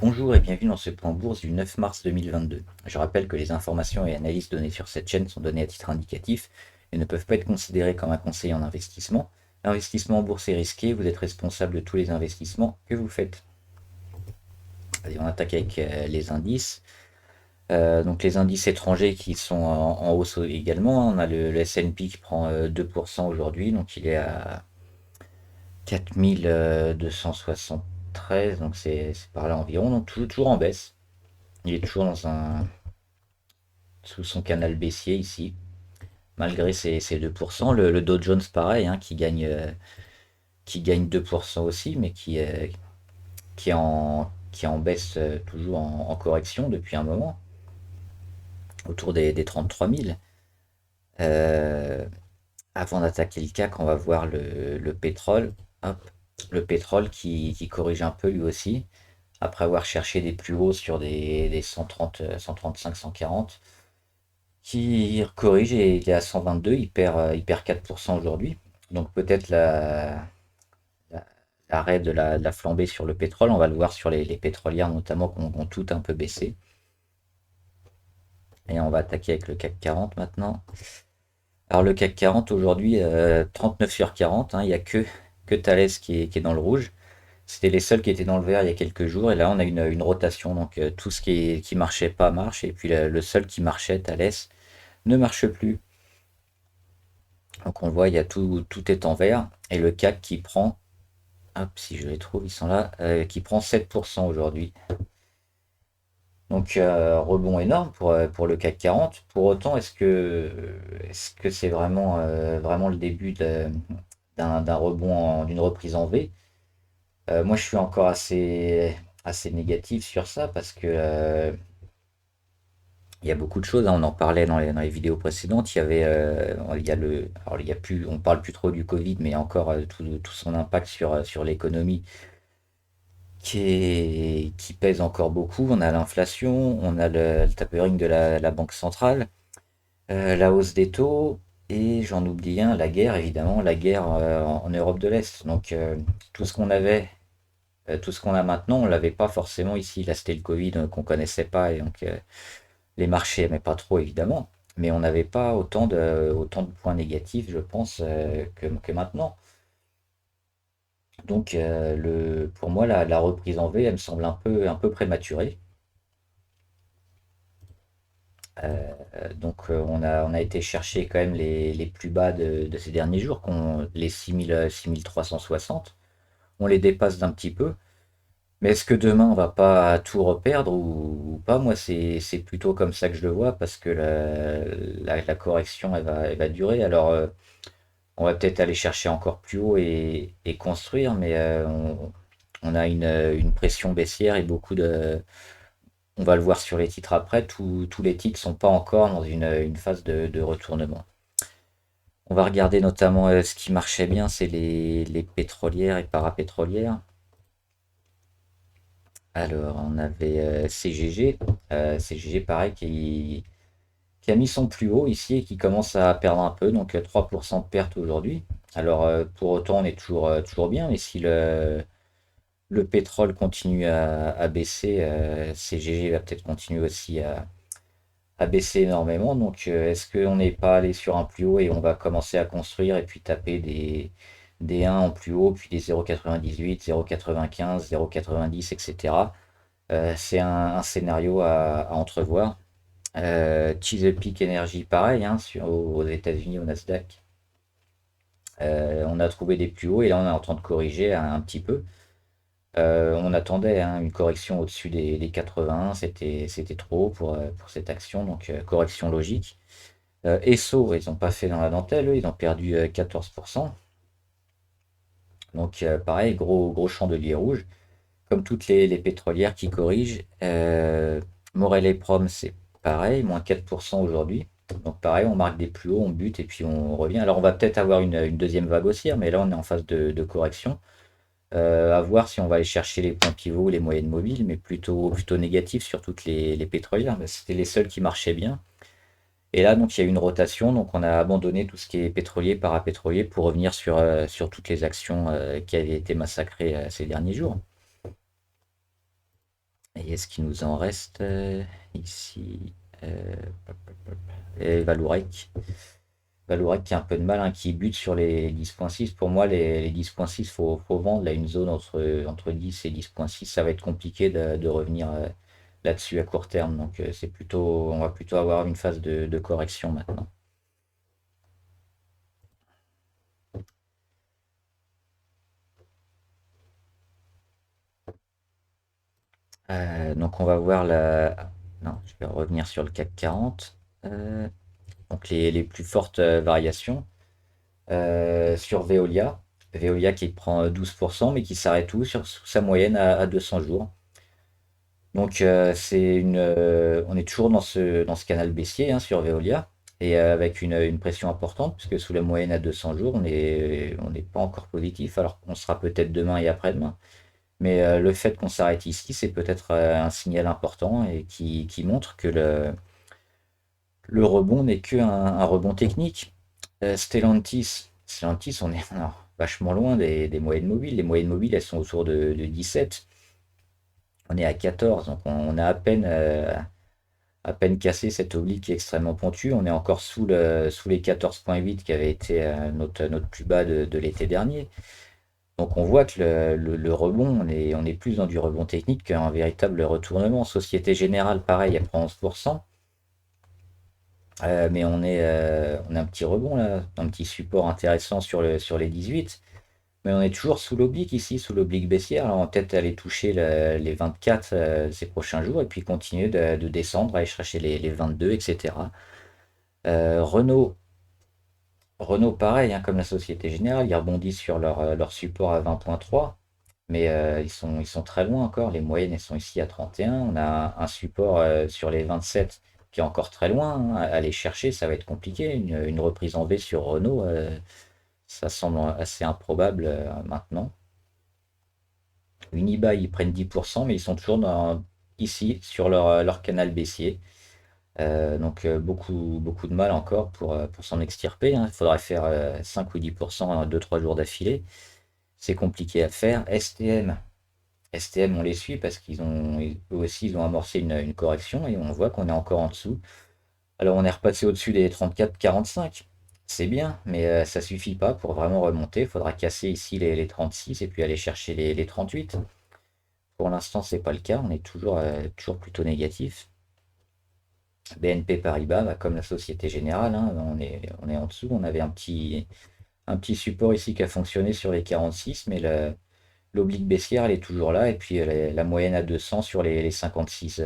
Bonjour et bienvenue dans ce point bourse du 9 mars 2022. Je rappelle que les informations et analyses données sur cette chaîne sont données à titre indicatif et ne peuvent pas être considérées comme un conseil en investissement. L'investissement en bourse est risqué, vous êtes responsable de tous les investissements que vous faites. Allez, on attaque avec les indices. Donc les indices étrangers qui sont en hausse également. On a le S&P qui prend 2% aujourd'hui, donc il est à 4273, donc c'est par là environ, donc toujours en baisse. Il est toujours sous son canal baissier ici, malgré ses 2%. Le Dow Jones, pareil, hein, qui gagne 2% aussi, mais qui est en baisse, toujours en correction depuis un moment, autour des 33 000. Euh, Avant d'attaquer le CAC, on va voir le pétrole. Hop. Le pétrole qui corrige un peu lui aussi, après avoir cherché des plus hauts sur des 130, 135, 140. Qui corrige et il est à 122, il perd 4% aujourd'hui. Donc peut-être l'arrêt de la flambée sur le pétrole, on va le voir sur les pétrolières notamment qui ont tout un peu baissé. Et on va attaquer avec le CAC 40 maintenant. Alors le CAC 40 aujourd'hui, 39 sur 40, hein, il n'y a que Thales qui est dans le rouge. C'était les seuls qui étaient dans le vert il y a quelques jours et là on a une rotation. Donc tout ce qui marchait pas marche et puis le seul qui marchait, Thales, ne marche plus. Donc on voit, il y a tout est en vert. Et le CAC qui prend, hop, si je les trouve, ils sont là, qui prend 7% aujourd'hui. Donc rebond énorme pour le CAC 40. Pour autant, est-ce que c'est vraiment le début d'un rebond, d'une reprise en V? Moi, je suis encore assez négatif sur ça parce que il y a beaucoup de choses, hein, on en parlait dans les vidéos précédentes. Alors il y a plus, on parle plus trop du Covid, mais il y a encore tout son impact sur l'économie qui pèse encore beaucoup. On a l'inflation, on a le tapering de la Banque centrale, la hausse des taux, et j'en oublie un, la guerre, évidemment, la guerre en Europe de l'Est. Donc tout ce qu'on avait, tout ce qu'on a maintenant, on l'avait pas forcément ici. Là, c'était le Covid qu'on connaissait pas, et donc les marchés n'aimaient pas trop, évidemment, mais on n'avait pas autant de points négatifs, je pense, que maintenant. Donc, pour moi, la reprise en V, elle me semble un peu prématurée. Donc, on a été chercher quand même les plus bas de ces derniers jours, les 6360. On les dépasse d'un petit peu. Mais est-ce que demain, on va pas tout reperdre ou pas? Moi, c'est plutôt comme ça que je le vois, parce que la correction, elle va durer. Alors, on va peut-être aller chercher encore plus haut et construire, mais on a une pression baissière et on va le voir sur les titres après, tous les titres sont pas encore dans une phase de retournement. On va regarder notamment ce qui marchait bien, c'est les pétrolières et parapétrolières. Alors, on avait CGG. CGG, pareil, qui a mis son plus haut ici et qui commence à perdre un peu, donc 3% de perte aujourd'hui. Alors, pour autant, on est toujours bien, mais si le pétrole continue à baisser, CGG va peut-être continuer aussi à baisser énormément. Donc, est-ce qu'on n'est pas allé sur un plus haut et on va commencer à construire et puis taper des 1 en plus haut, puis des 0,98, 0,95, 0,90, etc. C'est un scénario à entrevoir. Chesapeake Energy, pareil, hein, aux États-Unis, au Nasdaq. On a trouvé des plus hauts et là on est en train de corriger un petit peu. On attendait, hein, une correction au-dessus des 81, c'était trop haut pour cette action, donc correction logique. Esso, ils n'ont pas fait dans la dentelle, eux, ils ont perdu 14%. Donc pareil, gros chandelier rouge, comme toutes les pétrolières qui corrigent. Morel et Prom, c'est pareil, moins 4% aujourd'hui. Donc pareil, on marque des plus hauts, on bute et puis on revient. Alors on va peut-être avoir une deuxième vague haussière, mais là on est en phase de correction. À voir si on va aller chercher les points pivots ou les moyennes mobiles, mais plutôt négatif sur toutes les pétrolières. C'était les seuls qui marchaient bien. Et là, donc, il y a eu une rotation, donc on a abandonné tout ce qui est pétrolier, parapétrolier, pour revenir sur toutes les actions qui avaient été massacrées ces derniers jours. Et est-ce qu'il nous en reste ici hop, hop, hop. Et Valourec. Valourec qui a un peu de mal, hein, qui bute sur les 10.6. Pour moi, les 10.6, faut vendre. Là, une zone entre 10 et 10.6, ça va être compliqué de revenir là-dessus à court terme. Donc, on va plutôt avoir une phase de correction maintenant. Donc, on va voir la. Non, je vais revenir sur le CAC 40. Donc, les plus fortes variations. Sur Veolia. Veolia qui prend 12%, mais qui s'arrête tout sous sa moyenne à 200 jours. Donc on est toujours dans ce canal baissier, hein, sur Veolia, et avec une pression importante, puisque sous la moyenne à 200 jours, on n'est pas encore positif, alors qu'on sera peut-être demain et après-demain. Mais le fait qu'on s'arrête ici, c'est peut-être un signal important et qui montre que le rebond n'est qu'un rebond technique. Stellantis, on est alors, vachement loin des moyennes mobiles. Les moyennes mobiles, elles sont autour de 17. On est à 14, donc on a à peine cassé cette oblique qui est extrêmement pontue. On est encore sous les 14,8 qui avait été notre plus bas de l'été dernier. Donc on voit que le rebond, on est plus dans du rebond technique qu'un véritable retournement. Société Générale, pareil, elle prend 11%. Mais on est un petit rebond là, un petit support intéressant sur les 18. Mais on est toujours sous l'oblique ici, sous l'oblique baissière. Alors on va peut-être aller toucher les 24 ces prochains jours et puis continuer de descendre, aller chercher les 22, etc. Renault, Renault, pareil, hein, comme la Société Générale, ils rebondissent sur leur support à 20,3. Mais ils sont très loin encore. Les moyennes, elles sont ici à 31. On a un support sur les 27 qui est encore très loin, hein. Aller chercher, ça va être compliqué. Une reprise en V sur Renault, ça semble assez improbable maintenant. Unibail, ils prennent 10%, mais ils sont toujours ici sur leur canal baissier. Donc beaucoup, beaucoup de mal encore pour s'en extirper, hein. Il faudrait faire 5 ou 10% en 2-3 jours d'affilée. C'est compliqué à faire. STM, on les suit parce eux aussi, ils ont amorcé une correction et on voit qu'on est encore en dessous. Alors on est repassé au-dessus des 34-45. C'est bien, mais ça suffit pas pour vraiment remonter. Il faudra casser ici les 36 et puis aller chercher les 38. Pour l'instant, c'est pas le cas. On est toujours plutôt négatif. BNP Paribas, bah, comme la Société Générale, hein, on est en dessous. On avait un petit support ici qui a fonctionné sur les 46, mais l'oblique baissière, elle est toujours là. Et puis la moyenne à 200 sur les 56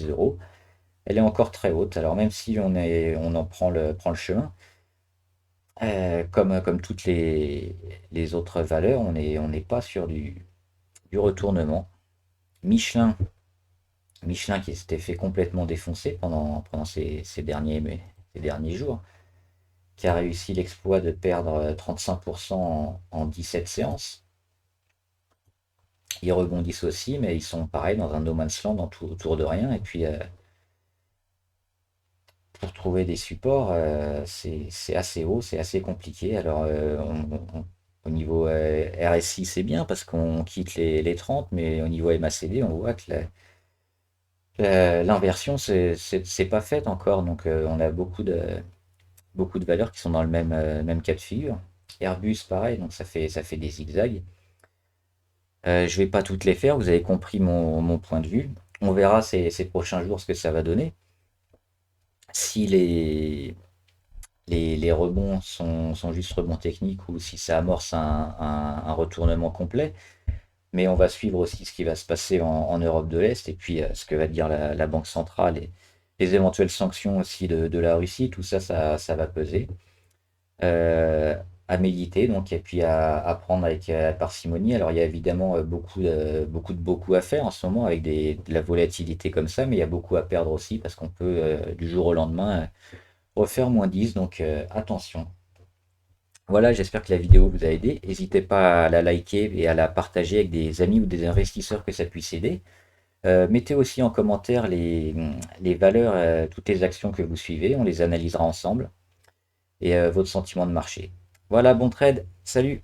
euros, elle est encore très haute. Alors même si on en prend le chemin, comme toutes les autres valeurs, on n'est pas sur du retournement. Michelin, Michelin qui s'était fait complètement défoncer pendant ces derniers jours, qui a réussi l'exploit de perdre 35% en 17 séances. Ils rebondissent aussi, mais ils sont pareil dans un no man's land autour de rien. Et puis pour trouver des supports, c'est assez haut, c'est assez compliqué. Alors au niveau RSI, c'est bien parce qu'on quitte les 30, mais au niveau MACD, on voit que l'inversion, c'est pas faite encore. Donc on a beaucoup de valeurs qui sont dans le même cas de figure. Airbus, pareil, donc ça fait des zigzags. Je vais pas toutes les faire, vous avez compris mon point de vue. On verra ces prochains jours ce que ça va donner. Si les rebonds sont juste rebonds techniques ou si ça amorce un retournement complet. Mais on va suivre aussi ce qui va se passer en Europe de l'Est et puis ce que va dire la Banque centrale et les éventuelles sanctions aussi de la Russie. Tout ça, ça va peser. Euh, à méditer donc et puis à prendre avec parcimonie. Alors il y a évidemment beaucoup à faire en ce moment avec de la volatilité comme ça, mais il y a beaucoup à perdre aussi parce qu'on peut du jour au lendemain refaire -10, donc attention. Voilà, j'espère que la vidéo vous a aidé. N'hésitez pas à la liker et à la partager avec des amis ou des investisseurs que ça puisse aider. Mettez aussi en commentaire les valeurs, toutes les actions que vous suivez, on les analysera ensemble et votre sentiment de marché. Voilà, bon trade, salut!